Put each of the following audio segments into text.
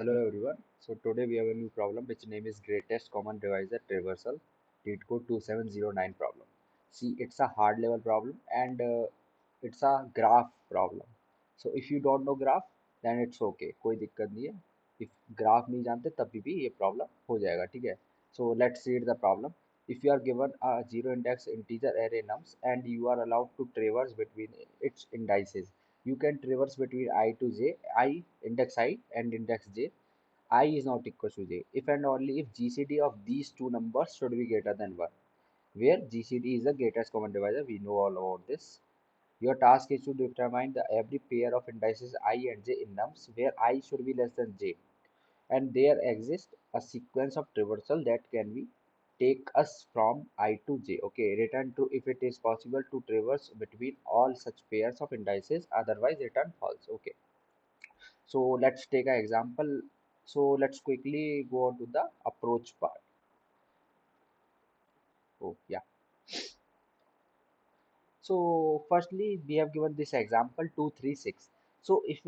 Hello everyone. So today we have a new problem which name is greatest common divisor traversal cheat code 2709 problem. See, it's a hard level problem and it's a graph problem. So if you don't know graph then it's okay, कोई दिक्कत नहीं है. If graph नहीं जानते तभी भी ये problem हो जाएगा, ठीक है. So let's read the problem. If you are given a zero index integer array nums and you are allowed to traverse between its indices, you can traverse between I to j, I and index j. I is not equal to j if and only if GCD of these two numbers should be greater than 1, where GCD is the greatest common divisor. We know all about this. Your task is to determine the every pair of indices I and j in nums where I should be less than j, and there exists a sequence of traversal that can be take us from I to j. Okay, return true if it is possible to traverse between all such pairs of indices, otherwise return false. Okay, so let's take an example. So let's quickly go on to the approach part. Oh yeah. So firstly, we have given this example 236. So if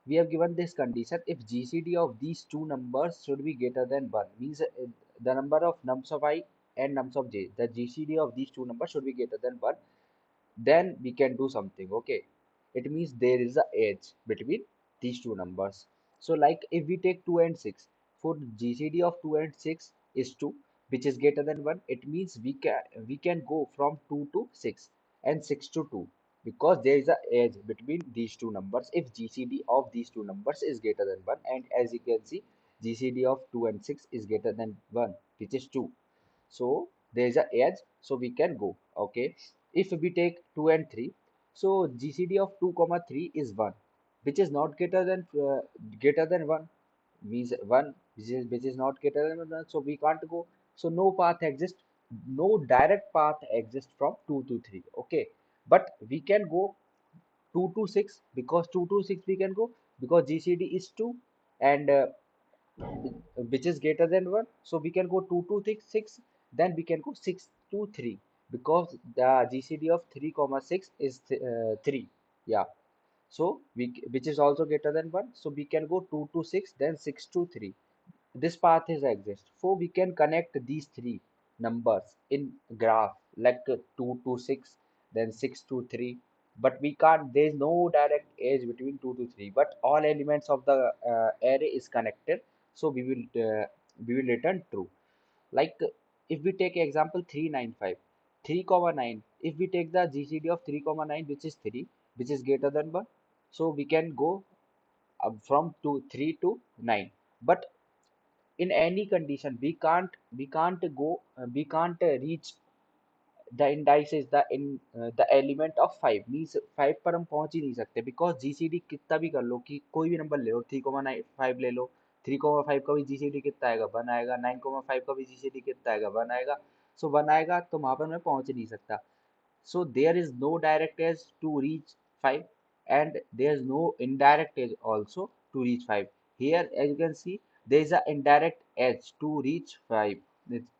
we have given this condition, if GCD of these two numbers should be greater than 1, means the number of nums of I and nums of j, the GCD of these two numbers should be greater than 1, then we can do something. Okay, it means there is a edge between these two numbers. So like if we take 2 and 6, for GCD of 2 and 6 is 2, which is greater than 1, it means we can go from 2 to 6 and 6 to 2, because there is a edge between these two numbers if GCD of these two numbers is greater than 1, and as you can see, GCD of 2 and 6 is greater than 1, which is 2. So there is a edge, so we can go. Okay, if we take 2 and 3, so GCD of 2 comma 3 is 1, which is not greater than 1, means 1 which is not greater than 1, so we can't go. So no path exists, no direct path exists from 2 to 3. Okay, but we can go 2 to 6, because 2 to 6 we can go, because GCD is 2, and which is greater than 1, so we can go 2 to 6, then we can go 6 to 3, because the GCD of 3 comma 6 is 3. Yeah, so which is also greater than 1, so we can go 2 to 6, then 6 to 3. This path is exist, so we can connect these three numbers in graph, like 2 to 6, then 6 to 3. But we can't, there is no direct edge between 2 to 3, but all elements of the array is connected, so we will return true. Like if we take example 395, 3 comma 9, if we take the GCD of 3 comma 9, which is 3, which is greater than 1, so we can go from 3 to 9. But in any condition we can't reach the indices, the element of 5, means 5 पर हम पहुंच ही नहीं सकते, because GCD कितना भी कर लो, कि कोई भी नंबर ले लो, 3,5 ले लो, 3,5 का भी जीसीडी कितना आएगा, 1 आएगा, 9,5 का भी जीसीडी कितना आएगा, 1 आएगा. सो 1 आएगा तो वहां पर मैं पहुंच ही नहीं सकता. So there is no direct edge to reach 5, and there is no indirect edge also to reach 5. Here as you can see, there is an indirect edge to reach 5,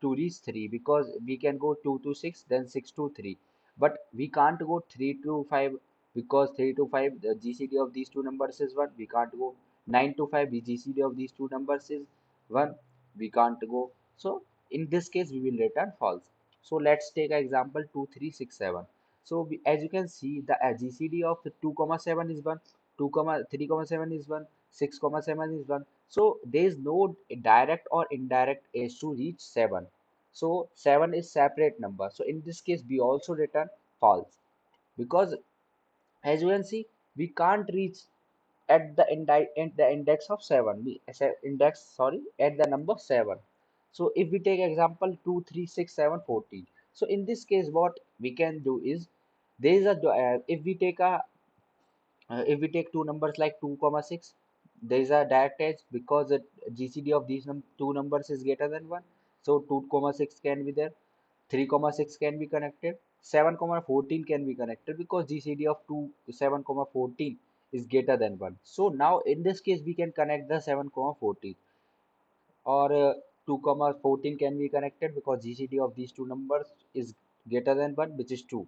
to reach 3, because we can go 2 to 6, then 6 to 3, but we can't go 3 to 5, because 3 to 5 the GCD of these two numbers is 1, we can't go. 9 to 5 the GCD of these two numbers is 1, we can't go. So in this case we will return false. So let's take example 2367. So as you can see, the GCD of the 2 comma 7 is 1, 2 comma 3 comma 7 is 1, 6 comma 7 is 1. So there is no direct or indirect edge to reach 7. So 7 is separate number. So in this case we also return false, because as you can see, we can't reach at the index of 7, at the number 7. So if we take example 2 3 6 7 14, so in this case what we can do is, there is a if we take two numbers like 2 comma 6, there is a direct edge, because the GCD of these two numbers is greater than 1, so 2 comma 6 can be there, 3 comma 6 can be connected, 7 comma 14 can be connected, because GCD of 2 7 comma 14 is greater than 1. So now in this case we can connect the 7 comma 14, or 2 comma 14 can be connected, because GCD of these two numbers is greater than 1, which is 2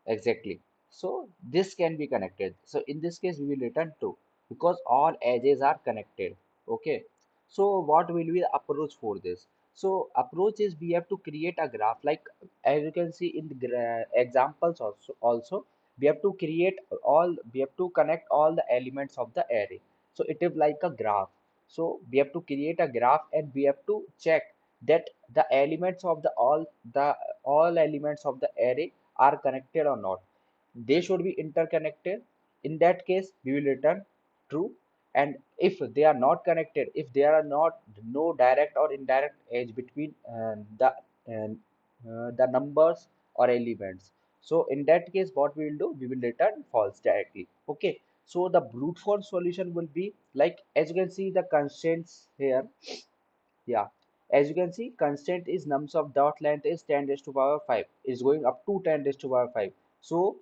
exactly. So this can be connected, so in this case we will return true, because all edges are connected. Okay, so what will be the approach for this? So approach is we have to create a graph, like as you can see in the examples also we have to create all, we have to connect all the elements of the array. So it is like a graph. So we have to create a graph and we have to check that the elements of the all elements of the array are connected or not. They should be interconnected. In that case we will return true. And if they are not connected, if there are not no direct or indirect edge between the numbers or elements, so in that case what we will do, we will return false directly. Okay, so the brute force solution will be like, as you can see the constraints here. Yeah, as you can see, constant is nums of dot length is 10 raised to power 5, is going up to 10 raised to power 5. So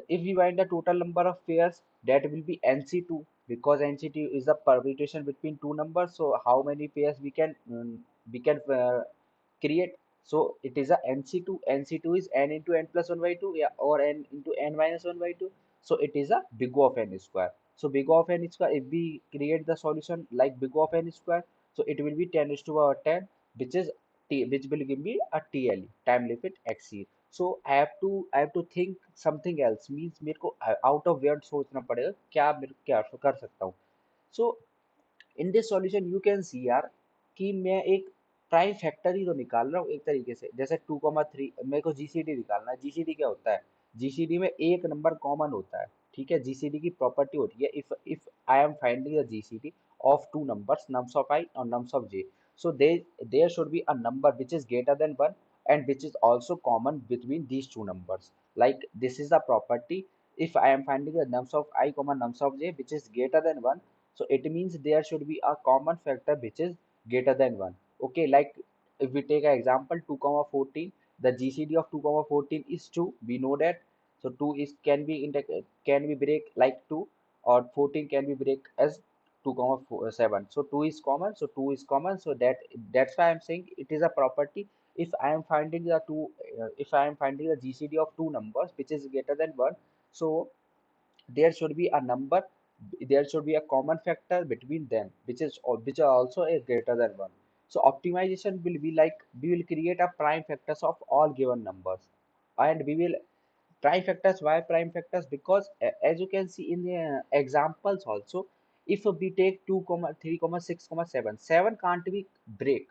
if we find the total number of pairs, that will be NC2, because NC2 is the permutation between two numbers. So how many pairs we can create? So it is a NC2. NC2 is n into n plus 1 by 2, yeah, or n into n minus 1 by 2. So it is a big O of n square. So big O of n square, if we create the solution like big O of n square, so it will be 10 raised to power 10, which is t, which will give me a TLE, time limit exceed. So I have to think something else, means मेरे को out of weird सोचना पड़ेगा, क्या मेरे क्या कर सकता हूँ. So in this solution you can see यार कि मैं एक प्राइम फैक्टर ही तो निकाल रहा हूँ एक तरीके से. जैसे 2,3 मेरे को जीसीडी निकालना है. जीसीडी क्या होता है? जीसीडी में एक नंबर कॉमन होता है. ठीक है, जीसीडी की प्रॉपर्टी होती है, if I am finding the GCD of two numbers, nums of I or nums of j, so there should be a number which is greater than 1 and which is also common between these two numbers. Like this is the property: if I am finding the nums of I comma nums of j which is greater than 1, so it means there should be a common factor which is greater than 1. Okay, like if we take an example 2 comma 14, the gcd of 2 comma 14 is 2, we know that. So 2 is can be break like 2, or 14 can be break as 2 comma 7. So 2 is common, so 2 is common, so that's why I'm saying it is a property. If I am finding the two if I am finding the gcd of two numbers which is greater than 1, so there should be a number, there should be a common factor between them which are also a greater than 1. So optimization will be like we will create a prime factors of all given numbers, and we will prime factors. Why prime factors? Because as you can see in the examples also, if we take 2 comma 3 comma 6 comma 7, 7 can't be break,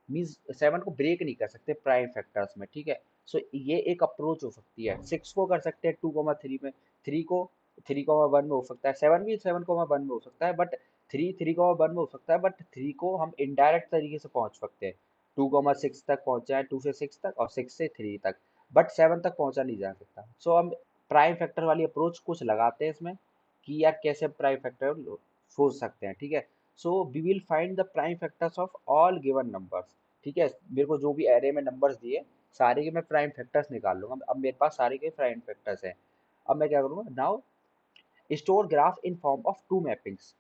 means seven को break नहीं कर सकते prime factors में. ठीक है, सो ये एक approach हो सकती है. सिक्स को कर सकते हैं 2,3 में, थ्री को 3,1 में हो सकता है, सेवन भी 7,1 में हो सकता है, बट 3,1 में हो सकता है, बट थ्री को हम इनडायरेक्ट तरीके से पहुंच सकते हैं. 2,6 तक पहुंचा है, 2 से 6 तक और 6 से 3 तक, बट 7 तक पहुंचा नहीं जा सकता. सो हम प्राइम फैक्टर वाली अप्रोच कुछ लगाते हैं इसमें कि यार कैसे प्राइम फैक्टर सोच सकते हैं. ठीक है, so we will find the prime factors of all given numbers. ठीक है, मेरे को जो भी एरे में नंबर्स दिए सारे के मैं प्राइम फैक्टर्स निकाल लूंगा. अब मेरे पास सारे के प्राइम फैक्टर्स हैं. अब मैं क्या करूंगा, now store graph in form of two mappings.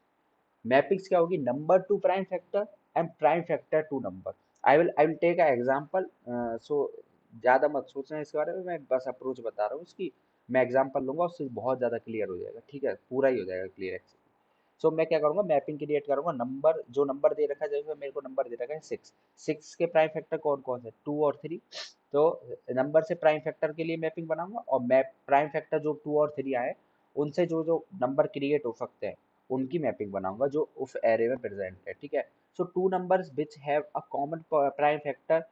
Mappings क्या होगी? Number to prime factor and prime factor to number. I will take a example. So ज़्यादा मत सोचना इसके बारे में, मैं बस अप्रोच बता रहा हूँ इसकी. मैं एग्जांपल लूंगा, उससे बहुत ज़्यादा क्लियर हो जाएगा. ठीक है, पूरा ही हो जाएगा क्लियर. सो मैं क्या करूंगा, मैपिंग क्रिएट करूंगा. नंबर जो नंबर दे रखा है, जैसे मेरे को नंबर दे रखा है 6, 6 के प्राइम फैक्टर कौन कौन से? 2 और 3. तो नंबर से प्राइम फैक्टर के लिए मैपिंग बनाऊंगा, और मैप प्राइम फैक्टर जो 2 और 3 आए उनसे जो जो नंबर क्रिएट हो सकते हैं उनकी मैपिंग बनाऊंगा जो उस एरे में प्रेजेंट है. ठीक है, so two numbers which have a common prime factor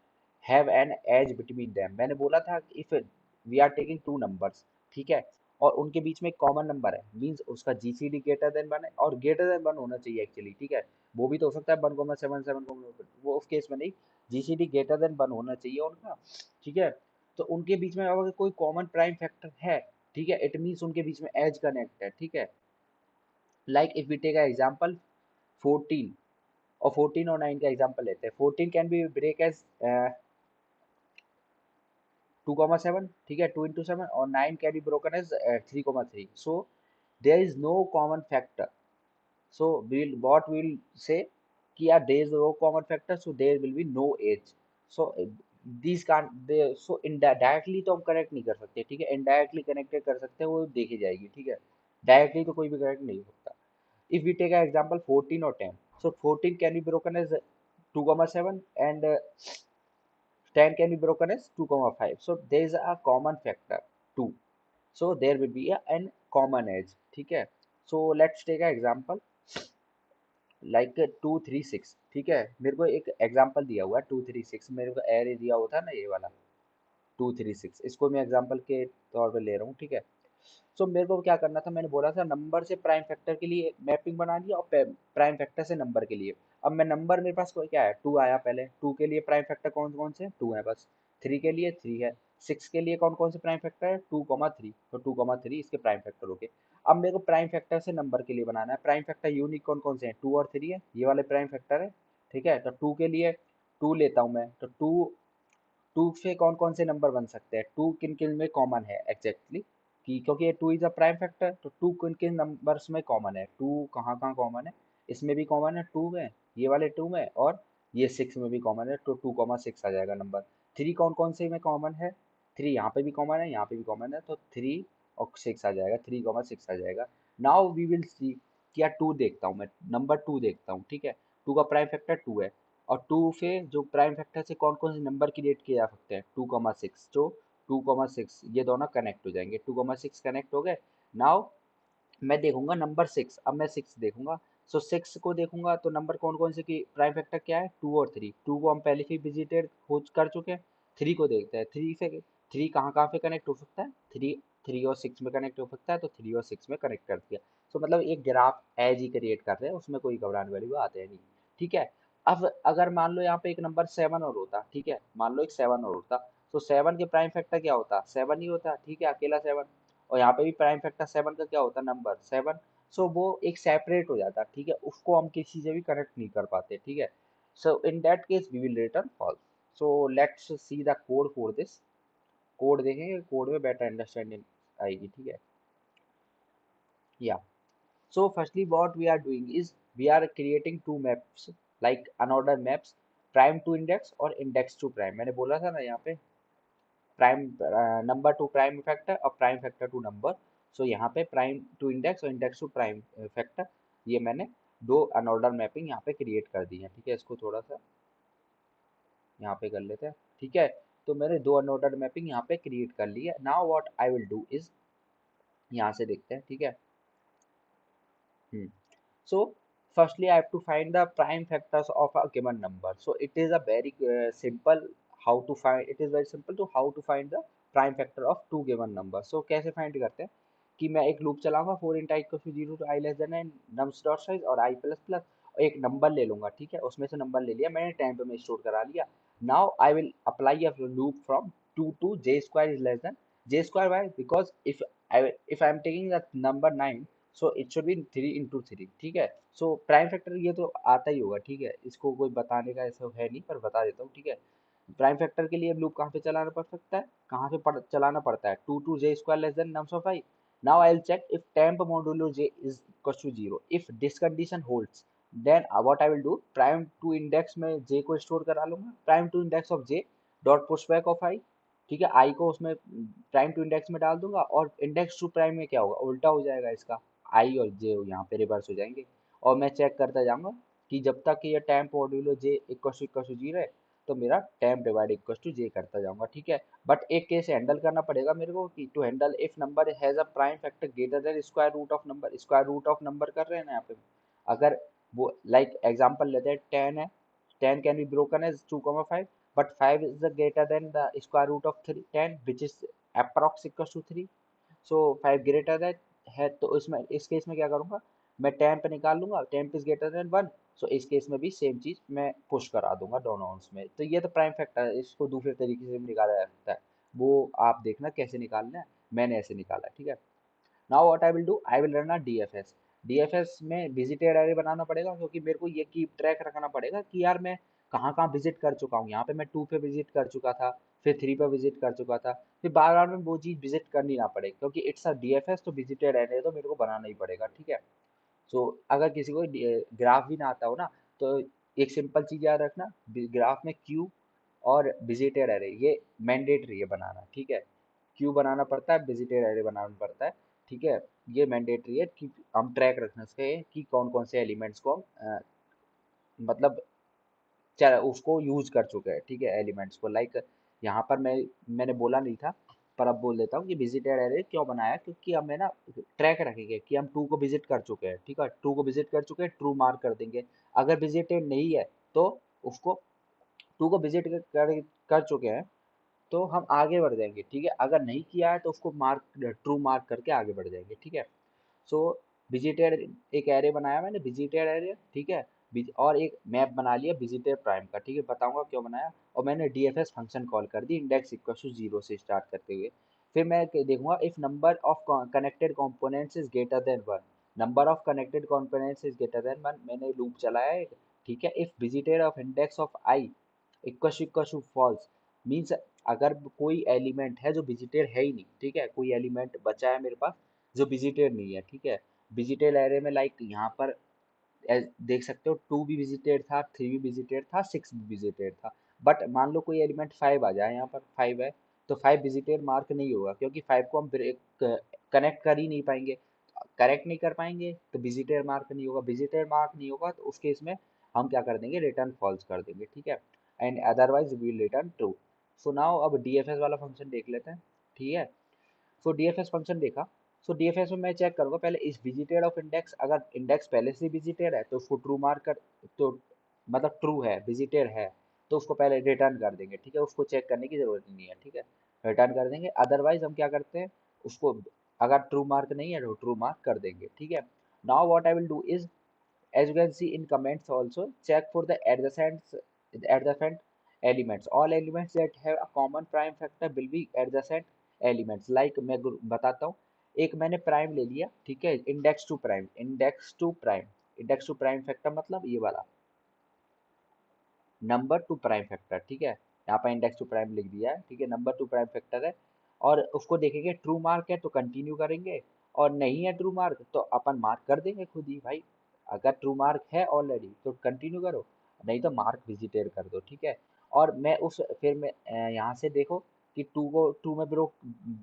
have an edge between them. मैंने बोला था if we are taking two numbers, ठीक है, और उनके बीच में एक कॉमन नंबर है, मींस उसका जीसीडी ग्रेटर देन 1 है, और ग्रेटर देन 1 होना चाहिए एक्चुअली. ठीक है, वो भी तो हो सकता है 1,7 7, वो उस केस में नहीं, जीसीडी ग्रेटर देन 1 होना चाहिए उनका. ठीक है, तो उनके बीच में अगर कोई कॉमन प्राइम फैक्टर है, ठीक है, इट मींस उनके बीच में एज कनेक्ट है. ठीक है, like if we take a example 14, और 14 और 9 का एग्जांपल लेते हैं. 14 कैन बी ब्रेक एज 2,7. ठीक है, 2 into 7, और 9 can be broken as 3,3. So there is no common factor. So what we'll say कि यार there is no common factor, so there will be no age. So these can't they, so indirectly तो हम connect नहीं कर सकते. ठीक है, indirectly connected कर सकते हैं, वो देखी जाएगी. ठीक है, डायरेक्टली तो कोई भी कनेक्ट नहीं हो सकता. If we take an example 14 or 10, So 14 can be broken as 2 comma 7 and 10 can be broken as 2 comma 5. So there is a common factor 2. So there will be a n common edge. ठीक है. So let's take an example like 236. ठीक है, मेरे को एक example दिया हुआ है 236. मेरे को एरे दिया होता है ना ये वाला 236, इसको मैं एग्जांपल के तौर पे ले रहा हूँ. ठीक है. सो मेरे को क्या करना था, मैंने बोला था नंबर से प्राइम फैक्टर के लिए मैपिंग बना लिया और प्राइम फैक्टर से नंबर के लिए. अब मैं नंबर, मेरे पास कोई क्या है, टू आया पहले. टू के लिए प्राइम फैक्टर कौन कौन से, टू है बस. थ्री के लिए थ्री है. सिक्स के लिए कौन कौन से प्राइम फैक्टर है, टू कॉमा थ्री. तो टू कॉमा थ्री इसके प्राइम फैक्टर हो गए. अब मेरे को प्राइम फैक्टर से नंबर के लिए बनाना है. प्राइम फैक्टर यूनिक कौन कौन से हैं, टू और थ्री है, ये वाले प्राइम फैक्टर है. ठीक है, तो टू के लिए टू लेता हूँ मैं. तो टू, टू से कौन कौन से नंबर बन सकते हैं, टू किन किन में कॉमन है एग्जैक्टली कि क्योंकि ये two is a prime factor, तो टू किन किन नंबर्स में कॉमन है, टू कहाँ कहाँ कॉमन है, इसमें भी कॉमन है टू में, ये वाले टू में, और ये सिक्स में भी कॉमन है. तो टू कॉमा सिक्स आ जाएगा नंबर. थ्री कौन कौन से में कॉमन है, थ्री यहाँ पे भी कॉमन है, यहाँ पे भी कॉमन है, तो थ्री और सिक्स आ जाएगा, थ्री कॉमा सिक्स आ जाएगा. Now we will see. क्या टू देखता हूँ मैं, नंबर टू देखता हूँ. ठीक है, टू का प्राइम फैक्टर टू है. और टू से जो प्राइम फैक्टर से कौन कौन से नंबर क्रिएट किए जा सकते हैं, टू कॉमा सिक्स. जो टू कॉमा सिक्स ये दोनों कनेक्ट हो जाएंगे, टू कॉमा सिक्स कनेक्ट हो गए. नाउ मैं देखूंगा नंबर सिक्स. अब मैं सिक्स देखूंगा. सो सिक्स को देखूंगा तो नंबर कौन कौन से की प्राइम फैक्टर क्या है, टू और थ्री. टू को हम पहले से विजिटेड हो कर चुके हैं. थ्री को देखते हैं, थ्री से थ्री कहाँ कहाँ पे कनेक्ट हो सकता है, थ्री, थ्री और सिक्स में कनेक्ट हो सकता है, तो थ्री और सिक्स में कनेक्ट कर दिया. तो मतलब एक ग्राफ एज ही क्रिएट कर रहे हैं, उसमें कोई घबराने वाली बात है नहीं. ठीक है. अब अगर मान लो यहाँ पे एक नंबर सेवन और होता, ठीक है, मान लो एक सेवन और होता, तो सेवन के प्राइम फैक्टर क्या होता, सेवन ही होता. ठीक है, अकेला सेवन. और यहाँ पे भी प्राइम फैक्टर सेवन का क्या होता, नंबर सेवन. सो वो एक सेपरेट हो जाता. ठीक है, उसको हम किसी से भी कनेक्ट नहीं कर पाते. ठीक है. So in that case we will return false. So let's see the code for this. Code देखेंगे, कोड में बेटर अंडरस्टैंडिंग आएगी. ठीक है. या, so firstly what we are doing is we are creating two maps like unordered maps, prime to index और index to prime. मैंने बोला था ना यहाँ पे prime number to prime factor और प्राइम फैक्टर टू नंबर. सो यहाँ पे प्राइम टू इंडेक्स और इंडेक्स टू प्राइम फैक्टर, ये मैंने दो अनऑर्डर मैपिंग यहाँ पे क्रिएट कर दी है. ठीक है, इसको थोड़ा सा यहाँ पे कर लेते हैं. ठीक है, तो मैंने दो अनऑर्डर मैपिंग यहाँ पे क्रिएट कर ली है. Now what I will do is, यहाँ से देखते हैं. ठीक है. हम्म. So firstly I have to find the prime factors of a given number. So it is a very simple how to find, it is very simple to how to find the prime factor of two given numbers. So कैसे find करते हैं कि मैं एक loop चलाऊंगा for int I equal to zero to I less than n nums dot size और I plus plus, एक number ले लूंगा. ठीक है, उसमें से नंबर ले लिया मैंने, टाइम पे में स्टोर करा लिया. Now I will apply a loop from two to j square is less than j square. Why, because if I am taking that number 9, so it should be three into three. ठीक है. So prime factor ये तो आता ही होगा. ठीक है, इसको कोई बताने का ऐसा है नहीं, पर बता देता हूँ. ठीक है, प्राइम फैक्टर के लिए लूप कहाँ पे चलाना पड़ सकता है, कहाँ पे चलाना पड़ता है, two to j square less than nums of i. Now I will check if temp modulo j is equal to zero. If this condition holds then what I will do, prime to index में j को store करा लूंगा, prime to index of j dot push back of i. ठीक है, आई को उसमें prime to index में डाल दूंगा, और इंडेक्स टू प्राइम में क्या होगा, उल्टा हो जाएगा इसका, आई और जे यहाँ पे रिवर्स हो जाएंगे. और मैं चेक करता जाऊंगा कि जब तक ये temp modulo j equal to zero है, तो मेरा temp divide equal to j करता जाऊंगा. ठीक है, बट एक केस हैंडल करना पड़ेगा मेरे को कि to handle if number has a prime factor greater than square root of number. Square root of number कर रहे हैं ना यहाँ पे. अगर वो लाइक एग्जांपल लेते हैं, टेन है, ten can be broken as two comma five, but 5 is the greater than the square root of 3 10 which is approx equals to 3. So five greater than है, तो इसमें इस केस में क्या करूंगा, मैं टेम्प निकाल लूंगा, temp is greater than one. So इस केस में भी सेम चीज मैं पुश करा दूंगा दोनों में. तो ये तो प्राइम फैक्टर है, इसको दूसरे तरीके से भी निकाला जा सकता है, वो आप देखना कैसे निकालना है. मैंने ऐसे निकाला है. ठीक है. Now what I will do, I will run a DFS. DFS में विजिटेड एरे बनाना पड़ेगा, क्योंकि मेरे को ये कीप ट्रैक रखना पड़ेगा कि यार मैं कहाँ कहाँ विजिट कर चुका हूँ. यहाँ पे मैं टू पे विजिट कर चुका था, फिर थ्री पे विजिट कर चुका था, फिर बार बार में वो चीज़ विजिट करनी ना पड़े, क्योंकि इट्स अ डीएफएस, तो विजिटेड एरे तो मेरे को बनाना ही पड़ेगा. ठीक है. सो अगर किसी को ग्राफ भी ना आता हो ना, तो एक सिंपल चीज़ याद रखना, ग्राफ में क्यू और विजिटेड एरे ये मैंडेटरी है बनाना. ठीक है, क्यू बनाना पड़ता है, विजिटेड एरे बनाना पड़ता है. ठीक है, ये मैंडेटरी है कि हम ट्रैक रखना सके कि कौन कौन से एलिमेंट्स को हम मतलब चल उसको यूज कर चुके हैं, ठीक है, एलिमेंट्स को। लाइक यहाँ पर मैंने बोला नहीं था, पर अब बोल देता हूँ कि विजिटेड एरे क्यों बनाया, क्योंकि हमें ना ट्रैक रखेंगे कि हम टू को विजिट कर चुके हैं, ठीक है, टू को विजिट कर चुके हैं, ट्रू मार्क कर देंगे। अगर विजिटेड नहीं है तो उसको, टू को विजिट कर चुके हैं तो हम आगे बढ़ जाएंगे, ठीक है, अगर नहीं किया है तो उसको मार्क, ट्रू मार्क करके आगे बढ़ जाएंगे, ठीक है। सो विजिटेड एक एरे बनाया मैंने, विजिटेड एरे, ठीक है। और एक मैप बना लिया विजिटेड प्राइम का, ठीक है, बताऊंगा क्यों बनाया। और मैंने डीएफएस फंक्शन कॉल कर दी इंडेक्स इक्वल टू जीरो से स्टार्ट करते हुए। फिर मैं देखूंगा if number of connected components is greater than one, number of connected components is greater than one, मैंने लूप चलाया है, ठीक है। If visited of index of I equal to false, means अगर कोई एलिमेंट है जो विजिटेड है ही नहीं, ठीक है, कोई एलिमेंट बचा है मेरे पास जो विजिटेड नहीं है, ठीक है। विजिटेड एरे में लाइक यहाँ पर देख सकते हो टू भी विजिटेड था, थ्री भी विजिटेड था, सिक्स भी विजिटेड था। बट मान लो कोई एलिमेंट फाइव आ जाए, यहाँ पर फाइव है, तो फाइव विजिटेड मार्क नहीं होगा, क्योंकि फाइव को हम कनेक्ट कर ही नहीं पाएंगे। करेक्ट नहीं कर पाएंगे तो विजिटेड मार्क नहीं होगा, विजिटेड मार्क नहीं होगा तो उस केस में हम क्या कर देंगे, रिटर्न फॉल्स कर देंगे, ठीक है। And otherwise will return true. So now अब डीएफएस वाला फंक्शन देख लेते हैं, ठीक है। सो डीएफएस फंक्शन देखा। सो डीएफएस में मैं चेक करूंगा पहले इस विजिटेड ऑफ इंडेक्स, अगर इंडेक्स पहले से विजिटेड है तो उसको ट्रू मार्क कर, तो मतलब ट्रू है, विजिटेड है, तो उसको पहले रिटर्न कर देंगे, ठीक है, उसको चेक करने की जरूरत नहीं है, ठीक है, रिटर्न कर देंगे। अदरवाइज हम क्या करते हैं, उसको अगर ट्रू मार्क नहीं है तो ट्रू मार्क कर देंगे, ठीक है। Now what I will do is, as you can see in comments also, check for the adjacent elements, all elements that have a common prime factor will be adjacent elements। like मैं बताता हूँ, एक मैंने prime ले लिया, ठीक है, index to prime, index to prime, index to prime factor मतलब ये वाला नंबर टू प्राइम फैक्टर, ठीक है, यहाँ पर इंडेक्स टू प्राइम लिख दिया है, ठीक है, नंबर टू प्राइम फैक्टर है। और उसको देखेंगे ट्रू मार्क है तो कंटिन्यू करेंगे, और नहीं है ट्रू मार्क तो अपन मार्क कर देंगे खुद ही भाई। अगर ट्रू मार्क है ऑलरेडी तो कंटिन्यू करो, नहीं तो मार्क विजिटेड कर दो, ठीक है। और मैं उस फिर मैं यहाँ से देखो कि टू को टू में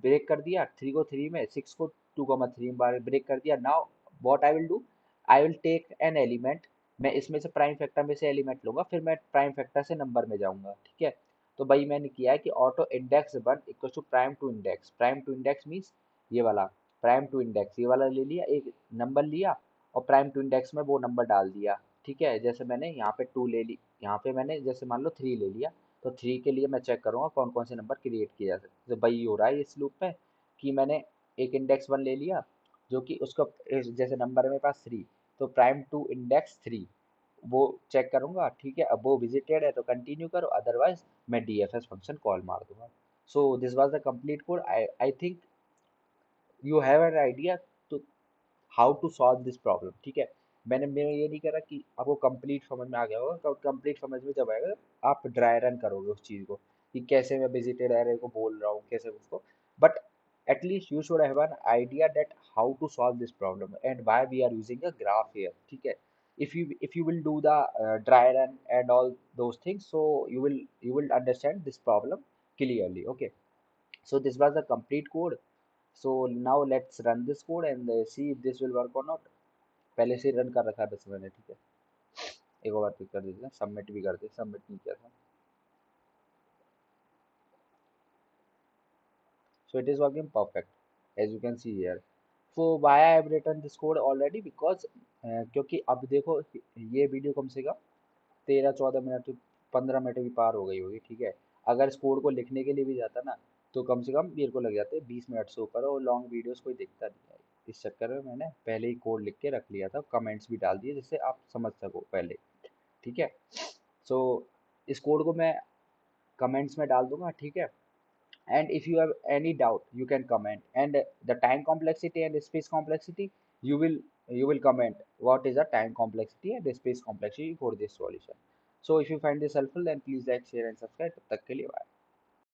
ब्रेक कर दिया, थ्री को थ्री में, सिक्स को टू को थ्री में ब्रेक कर दिया। Now what I will do, I will take an element, मैं इसमें से प्राइम फैक्टर में से एलिमेंट लूंगा, फिर मैं प्राइम फैक्टर से नंबर में जाऊंगा, ठीक है। तो भाई मैंने किया है कि auto index one equal to prime to index, prime to index means ये वाला, प्राइम टू इंडेक्स ये वाला ले लिया, एक नंबर लिया और प्राइम टू इंडेक्स में वो नंबर डाल दिया, ठीक है। जैसे मैंने यहाँ पे टू ले ली, यहाँ पे मैंने जैसे मान लो थ्री ले लिया, तो थ्री के लिए मैं चेक करूंगा कौन कौन से नंबर क्रिएट किए जा सकते, तो भाई हो रहा है इस लूप में कि मैंने एक इंडेक्स वन ले लिया जो कि उसका जैसे नंबर है मेरे पास थ्री, तो प्राइम टू इंडेक्स थ्री वो चेक करूंगा, ठीक है। अब वो विजिटेड है तो कंटिन्यू करो, अदरवाइज मैं डीएफएस फंक्शन कॉल मार दूंगा। So this was the complete code. I think you have an idea to how to solve this problem, ठीक है। मैंने ये नहीं करा कि आपको कंप्लीट समझ में आ गया होगा, तो कंप्लीट समझ में जब आएगा आप ड्राई रन करोगे उस चीज़ को कि कैसे मैं विजिटेड एरे को बोल रहा हूँ, कैसे उसको। But at least you should have an idea that how to solve this problem and why we are using a graph here, ठीक है। If you will do the dry run and all those things, so you will understand this problem clearly, okay। So this was the complete code। so now let's run this code and see if this will work or not। पहले से run कर रखा है बस मैंने, ठीक है। एक और बार पिक कर दीजिए, सबमिट भी कर दे, सबमिट नहीं किया था। So it is working perfect as you can see here। so why I have written this code already because क्योंकि अब देखो ये वीडियो कम से कम 13-14 मिनट, 15 मिनट भी पार हो गई होगी, ठीक है। अगर इस कोड को लिखने के लिए भी जाता ना तो कम से कम मेरे को लग जाते 20 मिनट से ऊपर, और लॉन्ग वीडियोस कोई देखता नहीं है। इस चक्कर में मैंने पहले ही कोड लिख के रख लिया था, कमेंट्स भी डाल दिए जिससे आप समझ सको पहले, ठीक है। सो इस कोड को मैं कमेंट्स में डाल दूंगा, ठीक है। and if you have any doubt you can comment, and the time complexity and space complexity you will you will comment what is the time complexity and the space complexity for this solution। so if you find this helpful then please like, share and subscribe। तब तक के लिए bye।